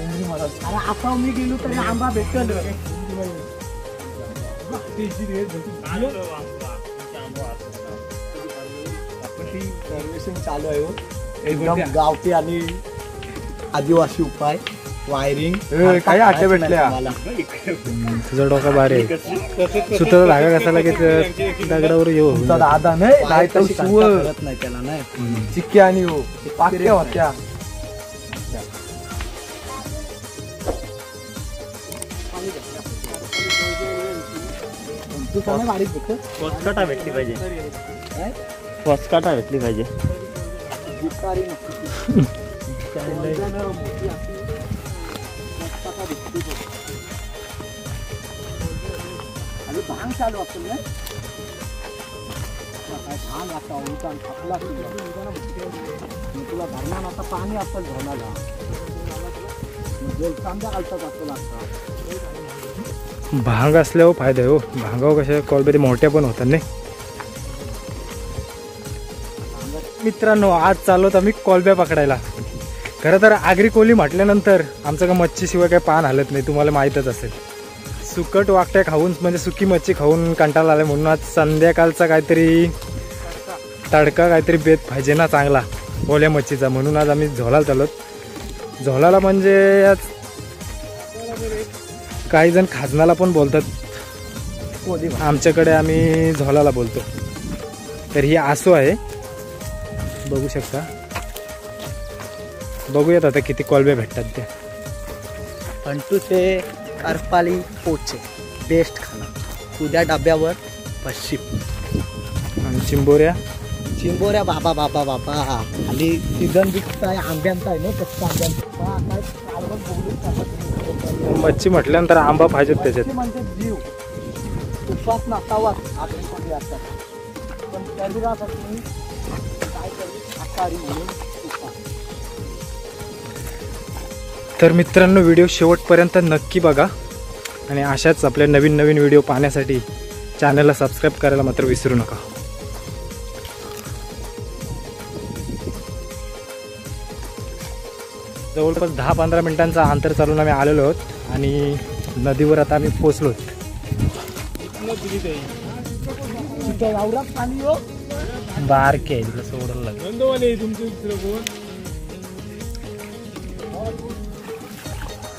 अरे आता मी गेलो तरी आंबा भेटल चालू आहे एकदम गावठी आणि आदिवासी उपाय वायरिंग काय आटे भेटल्या तुझा डोका भारी आहे सुताचा धागा कसा लागेल दगडावर येऊ दादा नाही त्याला नाही चिक्की आणि हो पाक्या होत्या फसकाटा भेटली पाहिजे फसकाटा भेटली पाहिजे भांग चालू असेल ना भांग आता उलटान थापला तुला धरणार आता पाणी असेल धरणाला कांदा घालतात असं लागतं भांग असल्यावर फायदा आहे हो भांगावर कशा कॉलबेरी मोठ्या पण होतात नाही मित्रांनो आज चाललो तर मी कोलब्या पकडायला खरं तर आगरी कोली म्हटल्यानंतर आमचं का मच्छीशिवाय काही पान हलत नाही तुम्हाला माहीतच असेल सुकट वाकट्या खाऊन म्हणजे सुकी मच्छी खाऊन कंटाळा आला म्हणून आज संध्याकाळचा काहीतरी तडका काहीतरी बेत पाहिजे ना चांगला ओल्या मच्छीचा म्हणून आज आम्ही झोलाला चाललो झोलाला म्हणजे आज काही जण खाजनाला पण बोलतात आमच्याकडे आम्ही झोलाला बोलतो तर ही आसू आहे बघू शकता बघूयात आता किती कोलब्या भेटतात त्या अंटूचे करपाली पोचे बेस्ट खाना उद्या डब्यावर पश्चिम आणि चिंबोऱ्या चिंबोऱ्या बाबा बाबा बाबा आणि सीझन बिकता आहे आंब्यांचा आहे ना कच्चा आंब्यांचा मच्छी म्हटल्यानंतर आंबा पाहिजेत त्याच्यात म्हणजे जीव उपवास नसावाच आगरी असतात पण शरीरासाठी काय करू आकारी म्हणून उपवास. तर मित्रांनो व्हिडिओ शेवटपर्यंत नक्की बघा आणि अशाच आपल्या नवीन नवीन व्हिडिओ पाहण्यासाठी चॅनलला सबस्क्राईब करायला मात्र विसरू नका. जवळपास 10-15 मिनिटांचा अंतर चालून आम्ही आलेलो आहोत आणि नदीवर आता आम्ही पोचलो. बारके सोडलं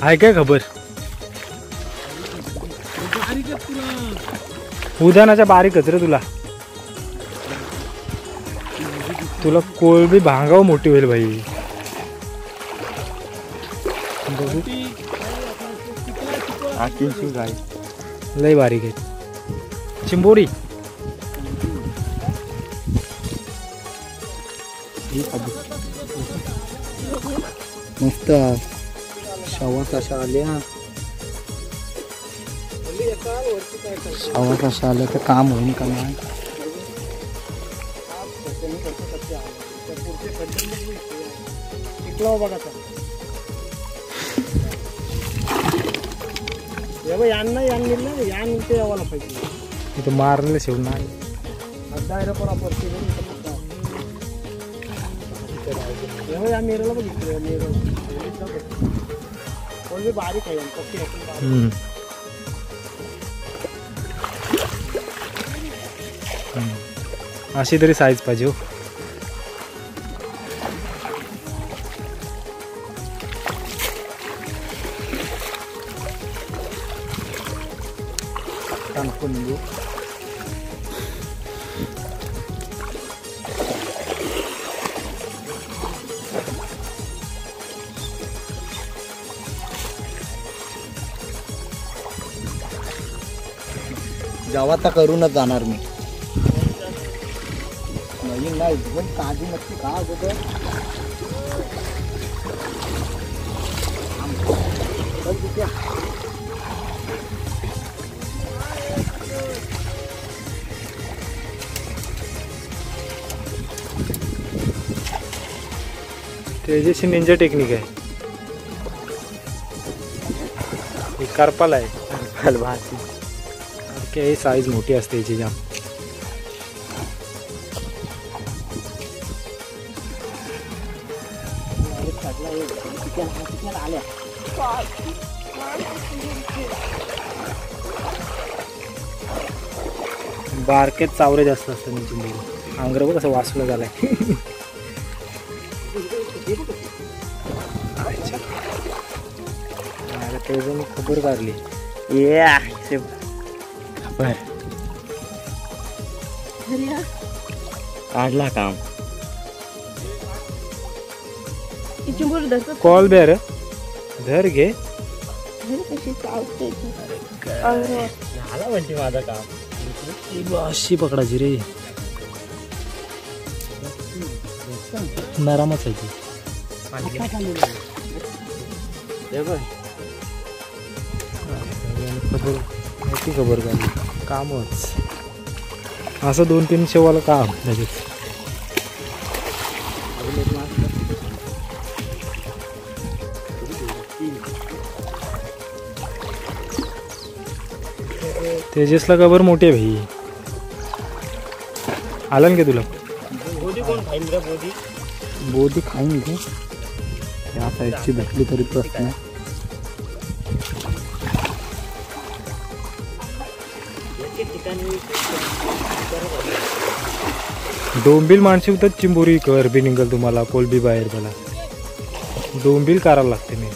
आहे काय खबर उद्यानाच्या बारीकच रे तुला कोळबी भांगाव मोठी होईल भाई. बघू लय बारीक आहे चिंबोरी मस्त शावास अशा आल्या शावास अशा आल्या तर काम होईल का नाही इथं मारले शेवून नाही बारीक आहे अशी तरी साईज पाहिजे हो. जेव्हा तर करूनच जाणार मी नाही पण काळजी नक्की का अगोदर त्याची निंजा टेक्निक आहे ही करपाल आहे ही साईज मोठी असते याची जाम. बारकेत चावरे जास्त असतात चिंबोरी. अंगर बघ कसं वाचलं झालंय. त्याचं मी खबर काढली. खबर काढला काम. कॉल बेर धर घे. झाला म्हणते माझं काम. अशी पकडायची रे. नरमच आहे ती. खबर काढली कामच असं 2-3 शेवाला काम लगेच. तेजसला खबर मोठी आहे भाई. आलं ना की तुला बोधी कोण खाईल रे? बोधी बोधी खाईन घे. त्या साईडची भेटली तरी प्रश्न नाही. डोंबिल माणशी तर चिंबोरी कर बी निघल तुम्हाला. कोलबी बाहेर मला डोंबिल करायला लागते. मी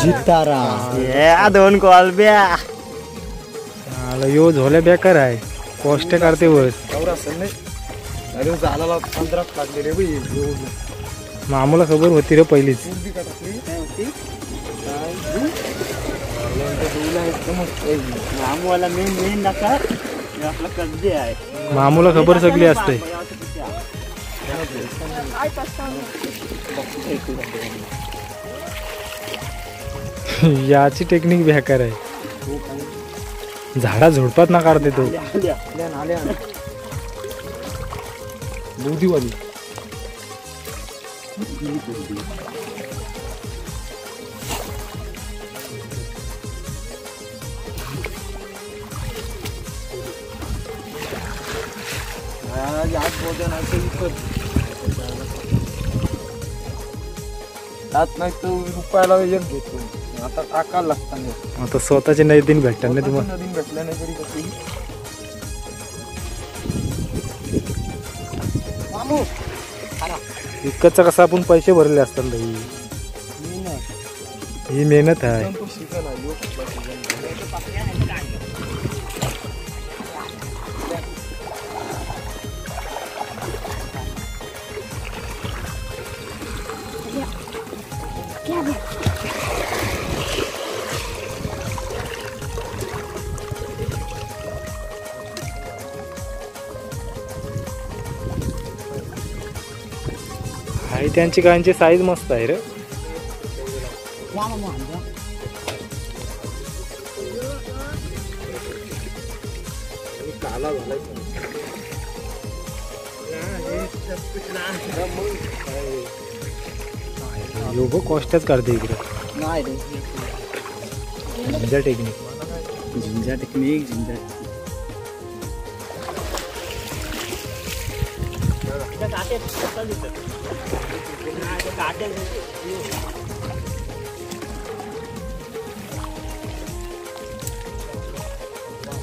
जितारा 2 कॉल ब्या. यो झोल्या बेकार आहे. कॉस्ट काढते वस. आम्हाला खबर होती रे पहिलीच. मामूला मेन नका आपला कब्जे आहे. मामूला खबर सगळी असते. याची टेक्निक बेकार आहे. झाडा झुडपात ना काढते तो. बोधीवाली नाही तो रुपयाला एक घेतो. आता टाकायला लागतात. आता स्वतःचे नदीन भेटतात ना तुम्हाला. नदीन भेटल्या नाही तरी कशी विकतचा कसा आपण पैसे भरले असतात भाई. ही मेहनत आहे. आणि त्यांची गायांची साईज मस्त आहे रे. लोक कॉस्टच काढते इकडे. झिंजा टेक्निक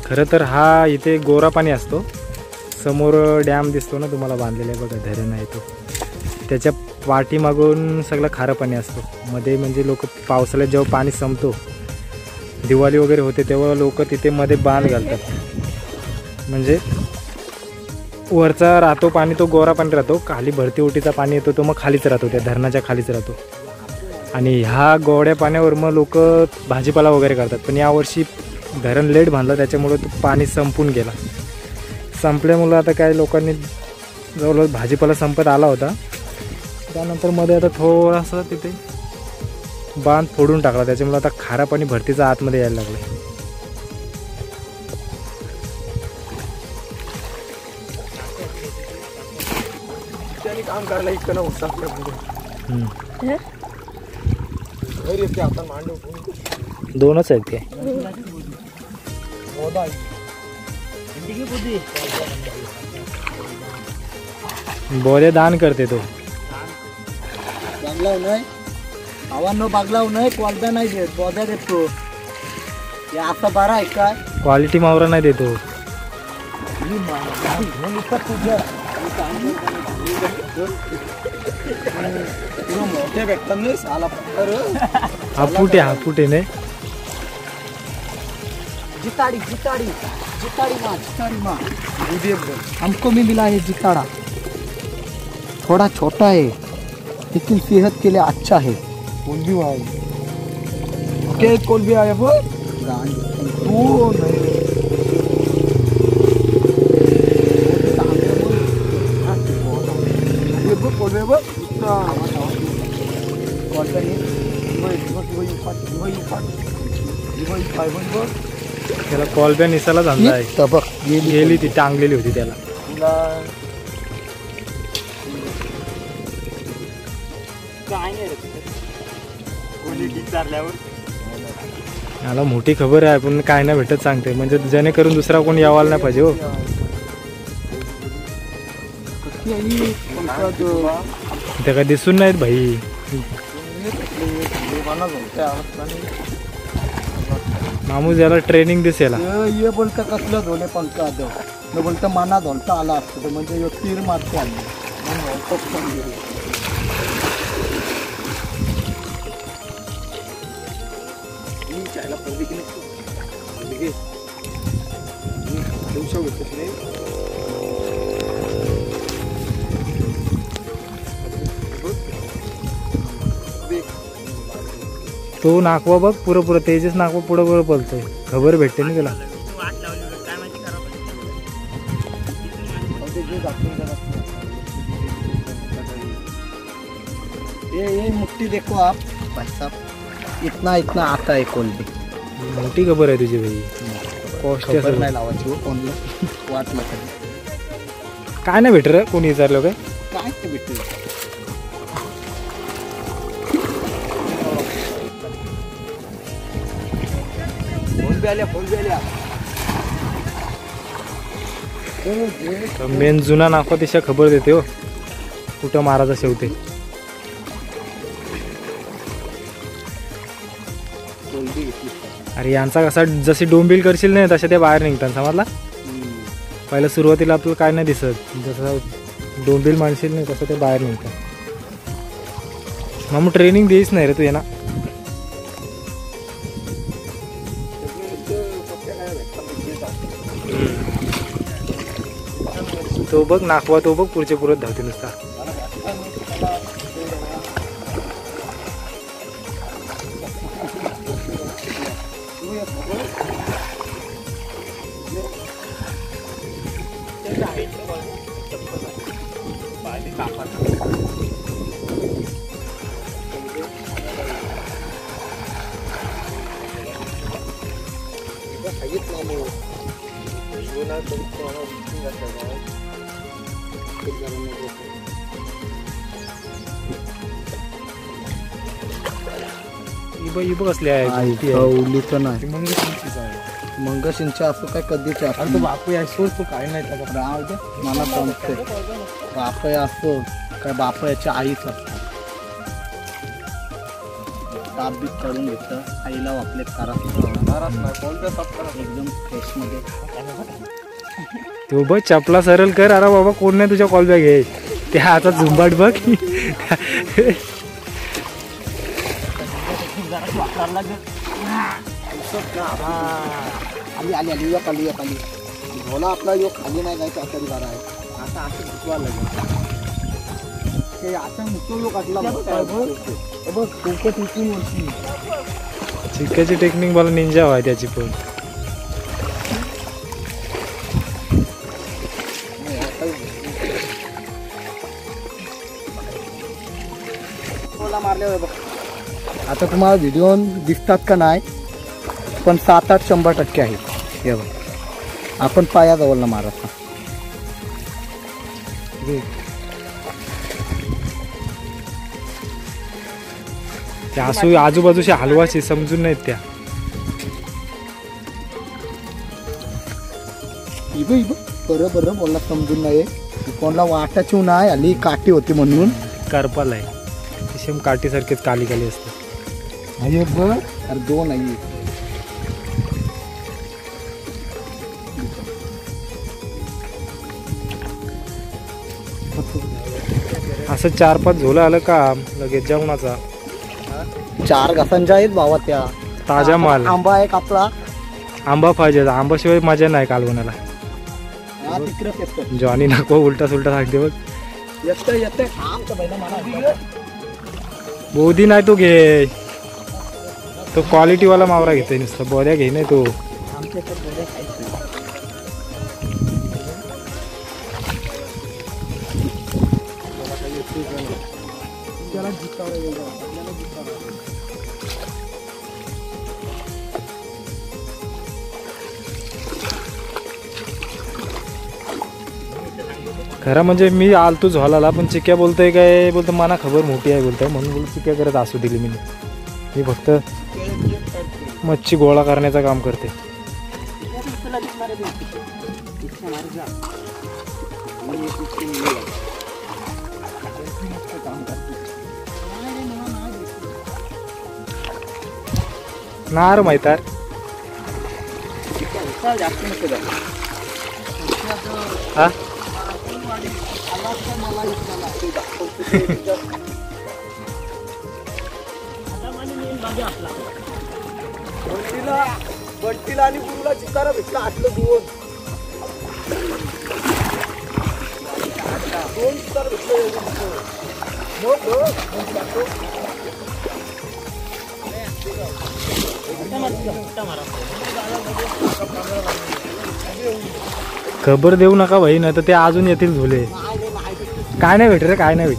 खरं तर हा इथे गोरा पाणी असतो. समोर डॅम दिसतो ना तुम्हाला बांधलेला आहे बघा. धरण आहे तो. त्याच्या पाठीमागून सगळं खारं पाणी असतो. मध्ये म्हणजे लोक पावसाळ्यात जेव्हा पाणी संपतो, दिवाळी वगैरे होते, तेव्हा लोक तिथे मध्ये बांध घालतात. म्हणजे वरचा राहतो पाणी तो गोरा पाणी राहतो. खाली भरती ओटीचा पाणी येतो तो मग खालीच राहतो. त्या धरणाच्या खालीच राहतो. आणि ह्या गोड्या पाण्यावर मग लोक भाजीपाला वगैरे करतात. पण यावर्षी धरण लेट बांधलं त्याच्यामुळे तो पाणी संपून गेला. संपल्यामुळं आता काय लोकांनी जवळजवळ भाजीपाला संपत आला होता. त्यानंतर मध्ये आता थोडासा तिथे बांध फोडून टाकला. त्याच्यामुळे आता खारा पाणी भरतीचा आतमध्ये यायला लागलं. काम करायला इतकं नव्हतं आपल्यामध्ये. घरी येते आता मांडव 2च आहेत काय. बोधा बोले दान करते तो बागलाव नाही आव्हानं बागलाव नाही कोलब्या नाही देत बोधा देतो हे असं बरं आहे काय क्वालिटी मावरा नाही देतो मोठे भेटतात नाही साला पत्थर हापुटे ने जिताड़ी माँ हमको भी मिला है जिताड़ा थोड़ा छोटा है लेकिन सेहत के लिए अच्छा है क्या कौन भी आया वो नहीं त्याला कॉलब्या निसाला धंदा आहे गेली ती टांगलेली होती त्याला याला मोठी खबर आहे पण काय नाही भेटत सांगते म्हणजे जेणेकरून दुसरा कोण यावायला नाही पाहिजे हो ते काय दिसून नाहीत भाई मामूज याला ट्रेनिंग दिसेल ये बोलतं कसलं धोले पंखा दो न बोलतं माना धोलता आला असतो म्हणजे यो तीर मारते आली तो नाकवा बघ पुरं तेजस नाकवा पुढं पळतोय खबर भेटते ना त्याला ये मुट्ठी देखो आप भाई साहब इतना आता है कोलबी मोठी खबर आहे तुझी भाई खबर नाही लावायची कोणला वाटलं काय नाही भेट रे कोणी विचारलं काय ते भेटू मेन जुना नाकवा दिशा खबर देते हो कुठं महाराजा शेवते अरे यांचा कसा जशी डोंबिल करशील नाही तशा ते बाहेर निघतात समजला पहिल्या सुरुवातीला आपल्याला काय नाही दिसत जसं डोंबिल माणशील नाही तसं ते बाहेर निघतात मग ट्रेनिंग देईच नाही रे तू यांना तो बघ नाकवा तो बघ पुढचे पुरत धावते नुसता कसले आहे मंगशिंच्या असं काय कधीच तो बापू असोच तो काय नाही राव दे मला सांगते बापय असो काय बापयाच्या आईच असतात ताप बीत काढून घेतलं आईला आपले एकदम फ्रेश मध्ये तो बघ चपला सरळ कर अरे बाबा कोण नाही तुझ्या कॉल बॅग घे त्या हातात झुंबाट बघ आली झोला आपला यो खाली नाही जायचं असा बरा आहे आता असं भुकवा लागेल ते आता मुतो लोक काढला बघ खूपच इथून वर्षी चिक्क्याची टेक्निक मला निंजा व्हाय त्याची पण मारले बघ आता तुम्हाला व्हिडिओ दिसतात का नाही पण 7-8-100% आहे हे बघ आपण पायाजवळ मारत त्या आजूबाजूच्या हलवाची समजून नाहीत त्या इब बरं बोलला समजून नाही कोणला वाटाची नाही आली काठी होती म्हणून करपाल आहे सेम काठीसारखेच काली काली असते अरे बघ अरे दोन आई असं 4-5 झोला आलं का लगेच जेवणाचा 4 घासांच्या आहेत भावा त्या ताजा माल आंबा आहे कापला आंबा पाहिजे आंबाशिवाय मजा नाही कालवणाला जॉनी नको उलटा सुलटा सांगते बघ बोधी नाही तो घे तो क्वालिटीवाला मावरा घेतोय नुसतं बोध्या घे नाही तो खरं म्हणजे मी आलतो झोलाला पण चिक्या बोलतोय काय बोलतो मना खबर मोठी आहे बोलतोय म्हणून बोलतो चिक्या करत असू दिली मी फक्त मच्छी गोळा करण्याचं काम करते नार माहितार हा बंटीला आणि गुरुला चिकारा भेटला आटलं दोन चिकार खबर देऊ नका भाई ना तर ते अजून येतील झोले काय नाही भेट रे काय नाही भेट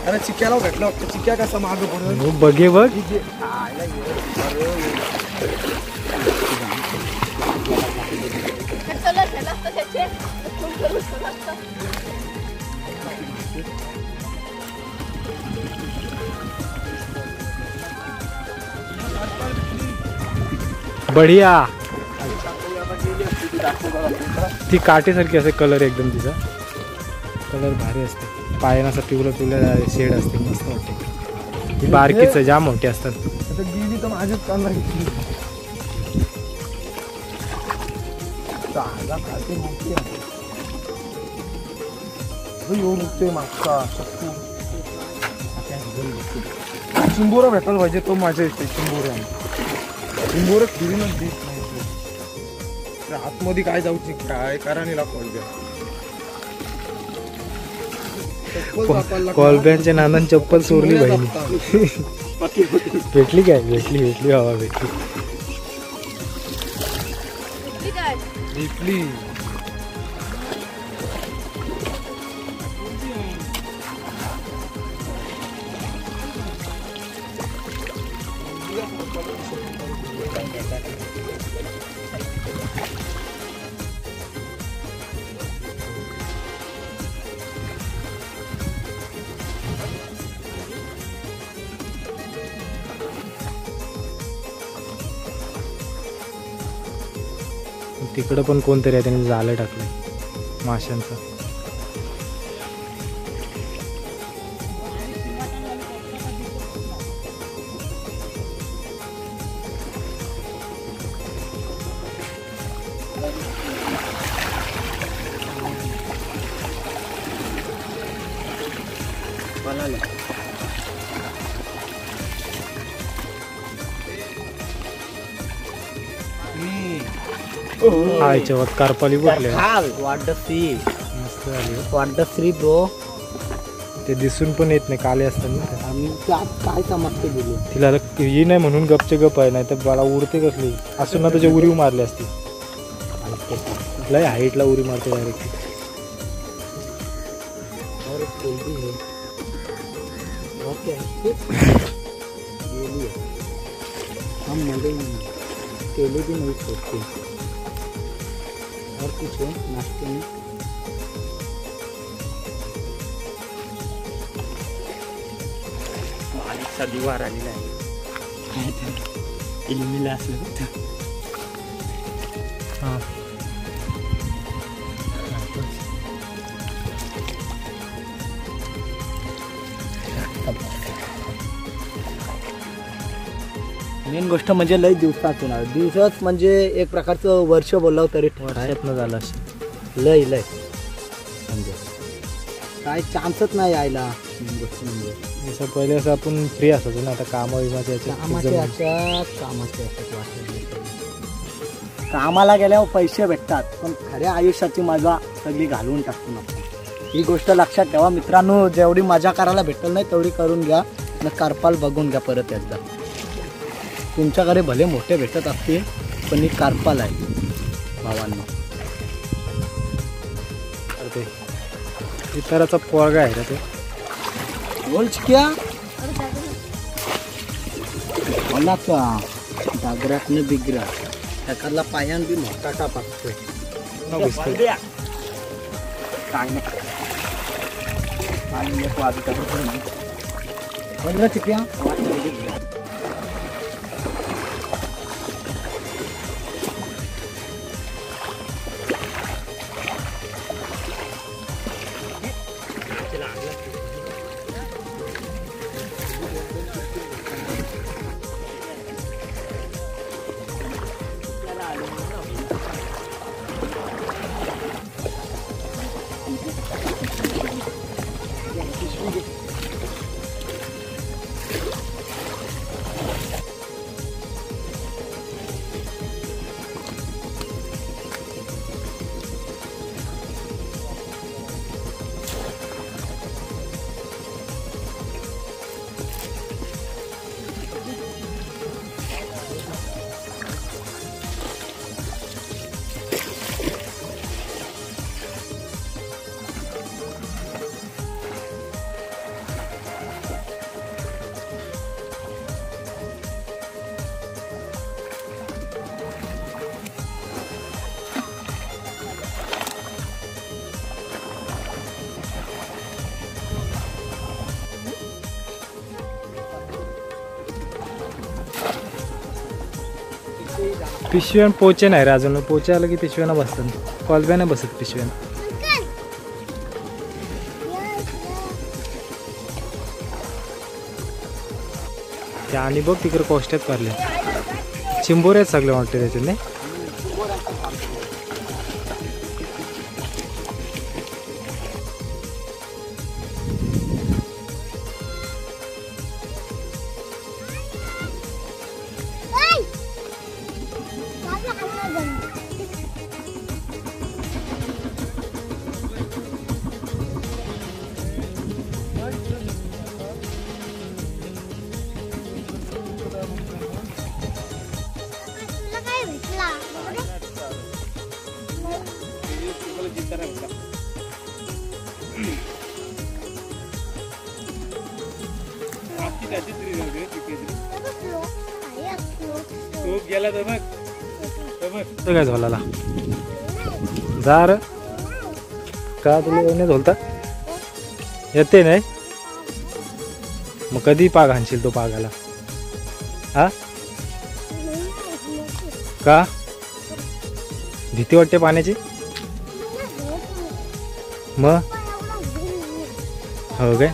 अरे चिक्याला भेटलं चिक्या कसा माग पडून बघे बघ बढिया ती काठीसारखी असते कलर एकदम तिचा कलर भारी असते पायानं असं पिवलं शेड असते मस्त वाटते ती बारकीच जाम मोठी असतात आता गेली तर माझ्याच कान लागली ताजा खाते मोठी आहे येऊन उठते मागचा चिंबोरा भेटायला पाहिजे तो माझ्या इथे चिंबोरा फिरूनच देत नाही आतमध्ये काय जाऊची काय करायला कॉलबॅनच्या नानान चप्पल चोरली बहिणी भेटली काय भेटली बाबा भेटली तिकडं पण कोणतरी आहे त्यांनी जाळं टाकलंय माशांचं आयच्या वात कारपाली बसले मस्त झाली वाटश्री ब्रो ते दिसून पण येत नाही काले असतात ना आम्ही त्यात काय समजते बोलू तिला ही नाही म्हणून गपचे गप आहे नाही तर मला उडते कसली असून ना त्याच्या उरी मारली असती लय हाईटला उरी मारते डायरेक्ट हम मरे केले भी नहीं छोड़ते और कुछ है नाश्ते में मालिकचा दिवार आलेला आहे इल्मीला असलं हां मेन गोष्ट म्हणजे लय दिवसातून आलं. दिवसच म्हणजे एक प्रकारचं वर्ष बोलावं तरी वर्षातनं झालं असं. लय म्हणजे काय चान्सच नाही यायला. मेन गोष्ट म्हणजे जसं पहिले असं आपण फ्री असायचो ना, आता कामं विमाच्या कामाला गेल्यावर पैसे भेटतात पण खऱ्या आयुष्याची मजा सगळी घालवून टाकतो आपण. ही गोष्ट लक्षात ठेवा मित्रांनो. जेवढी मजा करायला भेटल नाही तेवढी करून घ्या आणि कारपाल बघून घ्या परत एकदा. तुमच्याकडे भले मोठे भेटत असतील पण ही कारपाल आहे भावांनो. ते इतराचा पोरगा आहे का ते? बोल चिक्या मला का जागरातनं बिगरा त्याकडला पायान बी मोठा टाप असतोय. कलब्या बघ चिक्या पिशव्यान पोचे नाही रे अजून. पोचे आलं की पिशव्यानं बसतात. कॉलब्याने बसत पिशव्यानं. ते आणि बघ तिकडे कोष्ट्यात काढले चिंबोरे आहेत सगळे वाटते त्याच्यात नाही. काय झोलाला जा र का तुला नाही झोलता येते नाही. मग कधी पाग आणशील तो पागाला? हा का भीती वाटते पाण्याची? मग हो काय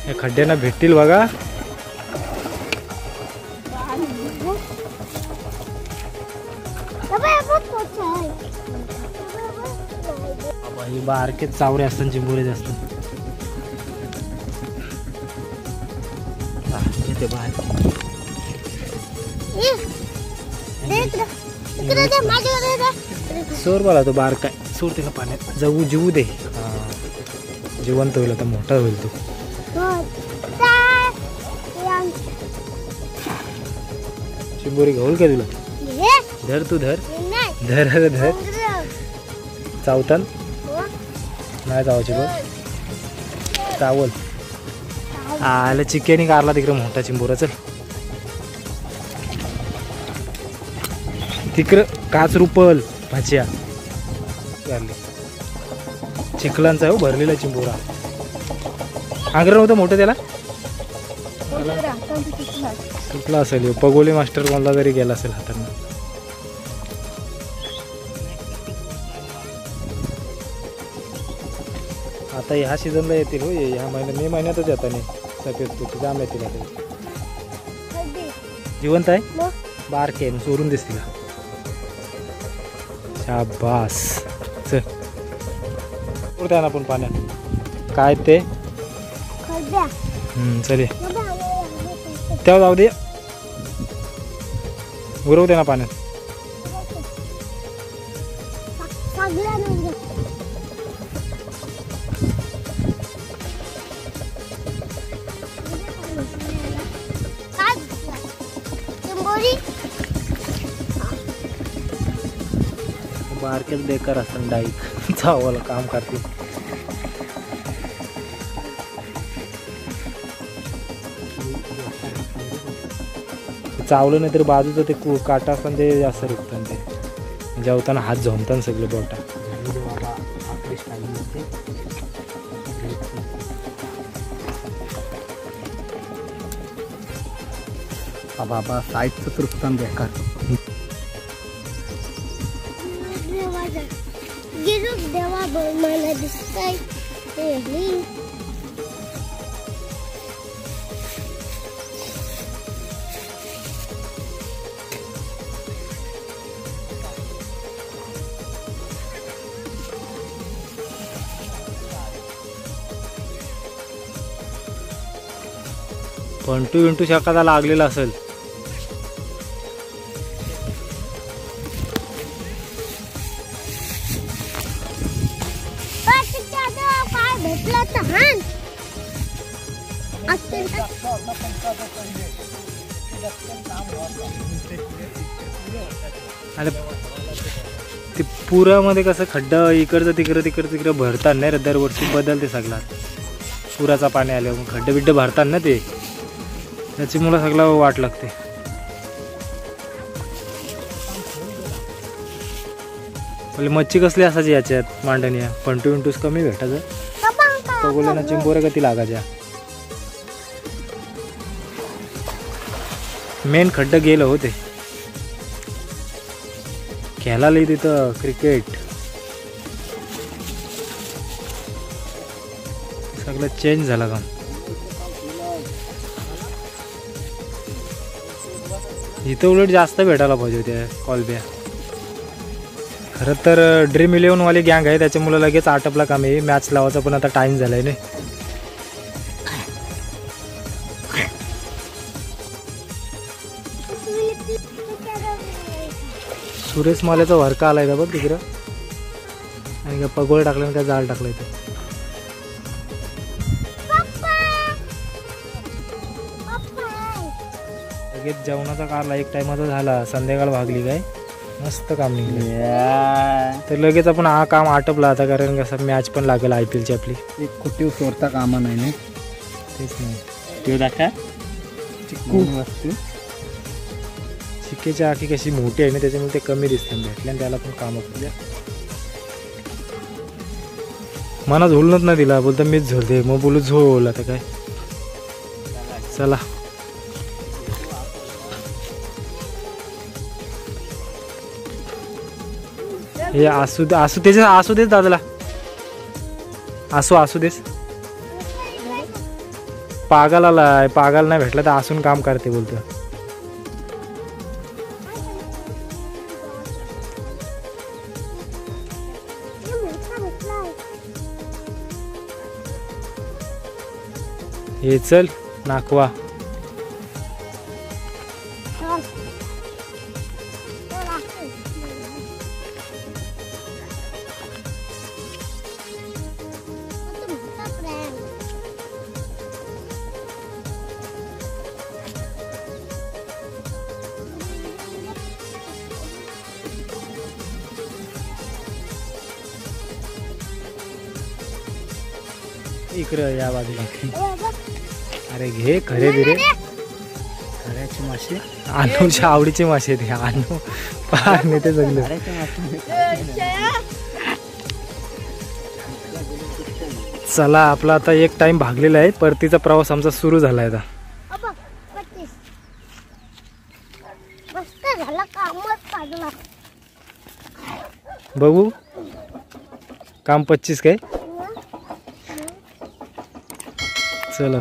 या खड्ड्यांना भेटतील बघा. बारकेच चावरे असतात चिंबोरे जास्त. सोर बोला तो बार काय सोड त्याला पाण्यात जाऊ जीवू दे. जिवंत होईल आता मोठा होईल तो. चिंबोरी घाऊल का तुला? धर तू धर धर धर धर चावतान नाही जावाची बघ चावल आलं चिकेनी कारला तिकडे मोठा चिंबोरा चल तिकडं काच रुपल भाज्या चिखलांचा आहे हो भरलेला चिंबोरा आग्रह नव्हतं मोठं त्याला सुटला असेल पगोली मास्टर कोणला तरी गेला असेल हातांना आता ह्या सीझनला येतील हो ह्या महिन्यात मे महिन्यातच येतात नाही सफेद पोटी जाम येतील आता जिवंत आहे बारके चोरून दिसतील शाबास चल उडत्या ना पण पाण्यात काय ते चल तेव्हा जाऊ दे उरवू दे ना पाण्यात बारकेच बेकार असतात डाईक चावाला काम करतील चावलं नाही तर बाजूचं ते काटा असताना ते जास्त रुकतात ते जेवताना हात झोमतात सगळे बोटा बाबा साईडचं तृप्तान बेकार देवा मला दिसतंय पंटू विंटू शाखाला लागलेला असेल आणि ते पुरामध्ये कसं खड्डा इकडचं तिकडं भरतात नाही रे दरवर्षी बदलते सगळा पुराचा पाणी आल्यावर खड्डे बिड्डे भरतात ना ते त्याची मुलं सगळं वाट लागते म्हणजे मच्छी कसली असायची याच्यात मांडणीया पंटू विंटूस कमी भेटायचं पगोल्याना चिंबोऱ्या कधी लागायच्या मेन खड्डं गेलं होते खेळायला तिथं क्रिकेट सगळं चेंज झालं काम इथं उलट जास्त भेटायला पाहिजे होत्या कॉलब्या खरं तर ड्रीम 11 वाली गँग आहे त्याच्यामुळे लगेच आटपला काम आहे मॅच लावायचा पण आता टाइम झालाय नाही सुरेश माल्याचा वरका आलाय का बघ तिकडं आणि काय पगोळ टाकलं काय जाळ टाकलंय ते लगेच जेवणाचा कारला एक टायमाचा झाला संध्याकाळ भागली काय मस्त काम निघलं तर लगेच आपण हा काम आटपला आता कारण कसं मॅच पण लागेल IPL ची आपली एक कुटीव सोडता कामा नाही तेच नाही तो दाखा चिक्कू वस्तू चिक्केची आखी कशी मोठी आहे ना त्याच्यामुळे ते कमी दिसते भेटले आणि त्याला पण काम आपल्या मना झोलूनच नाही दिला बोलता मीच झोलते मग बोलू झोल आता काय चला हे असू त्याच्या असू देस दादाला असू देस पागल आलाय पागल नाही भेटला तर असून काम करते बोलतो हे चल नाकवा इकडं या बाजूला. हे बघ. अरे घे खरे बिरे. खऱ्याची मासे. अनुच्या आवडीचे मासे ते अनु पाहणे ते सगळं. खऱ्याची मासे. चला आपला आता एक टाइम भागलेला आहे. परतीचा प्रवास आमचा सुरू झाला आहे आता. हे बघ, 25. मस्त झाला कामच काढला. बघू काम 25 काय. चला